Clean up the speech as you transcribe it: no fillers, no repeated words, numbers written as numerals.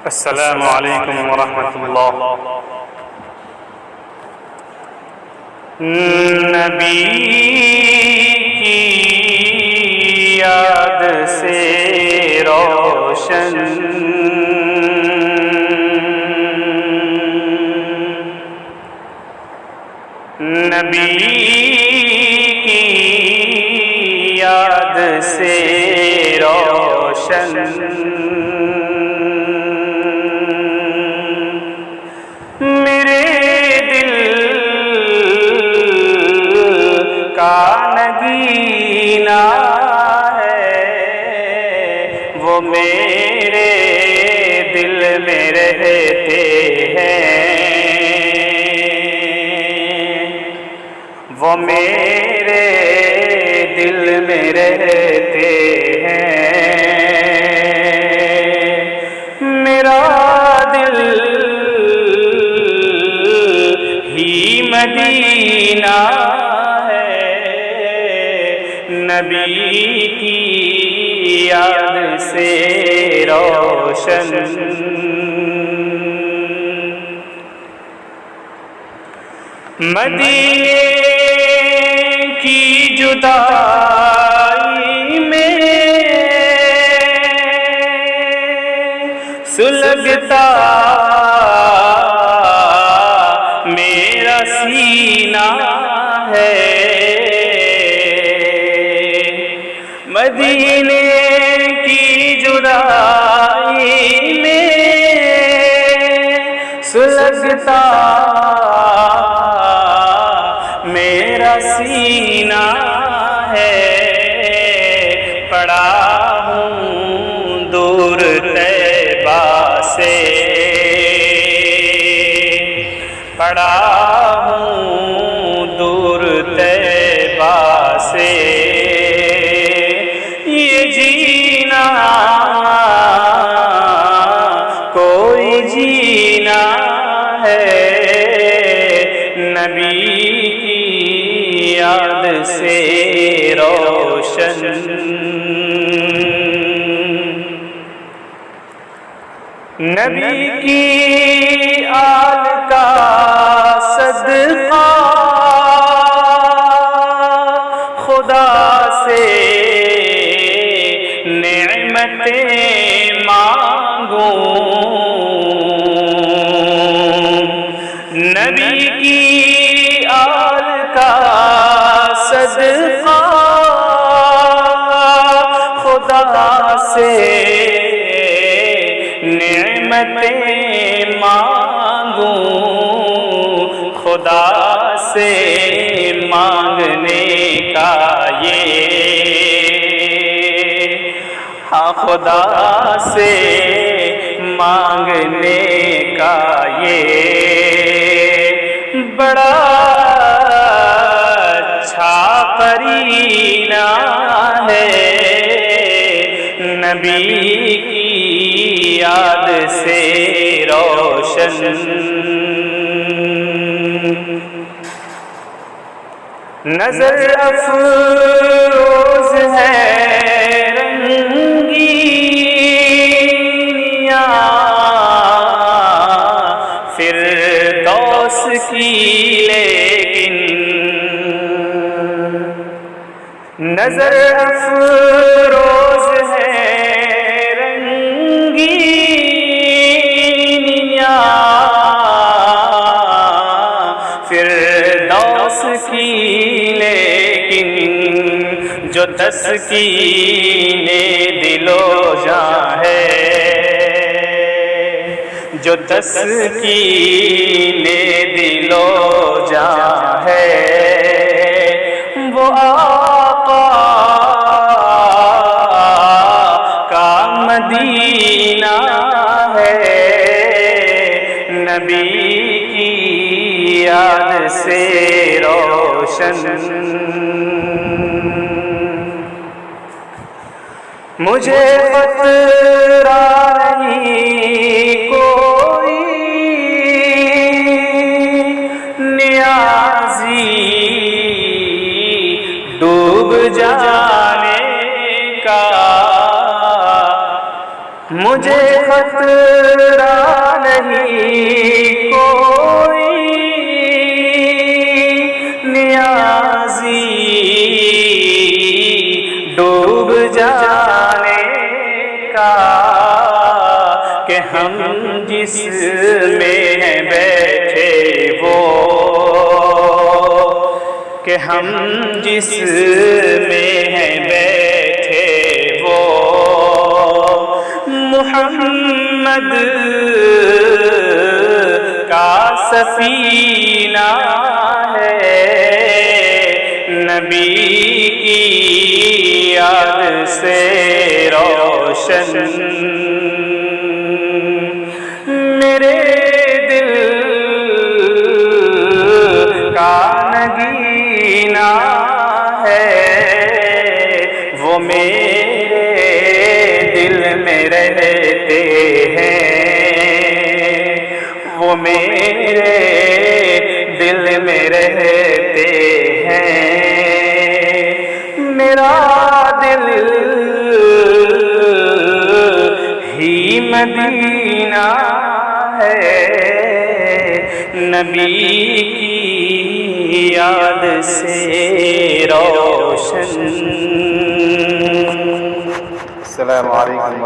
السلام علیکم ورحمۃ اللہ۔ نبی کی یاد سے روشن نبی کی یاد سے روشن میرے دل کا نگینا ہے، وہ میرے دل میں رہتے ہیں، وہ میرے دل میں رہتے ہیں۔ میرا دل ہی مدینہ ہے، نبی کی یاد سے روشن مدینے کی جدائی میں سلگتا میرا سینہ ہے، مدینے کی جدائی میں سلگتا میرا سینہ ہے۔ پڑا ہوں دور طیبہ سے، پڑا ہوں دور طیبہ سے، یہ جینا کوئی جینا ہے، نبی کی یاد سے روشن نبی کی آل کا صدقہ خدا سے نعمتیں مانگوں، نبی کی آل کا صدقہ خدا سے نعمتیں مانگوں، خدا سے مانگنے کا یہ، ہاں خدا سے مانگنے کا یہ بڑا اچھا قرینہ ہے، نبی کی یاد سے روشن نظر افروز ہے رنگینیاں فردوس کی، لیکن نظر افروز ہے رنگینیاں فردوس کی، لیکن جو تسکین دل و جاں ہے، جو تسکین دل و جاں ہے، وہ آقا کا مدینہ ہے، نبی کی یاد سے روشن مجھے خطرہ نہیں کوئی نیازی ڈوب جانے کا، مجھے خطرہ نہیں کوئی نیازی ڈوب جانے کا کہ ہم جس میں ہیں بیٹھے کہ ہم جس میں ہیں بیٹھے وہ محمد کا سفینہ ہے، نبی کی یاد سے روشن میرے دل کا نگینہ ہے، وہ میرے دل میں رہتے ہیں، وہ میرے دل میں رہتے ہیں، میرا دل ہی مدینہ ہے، نبی کی یاد سے روشن۔ السلام علیکم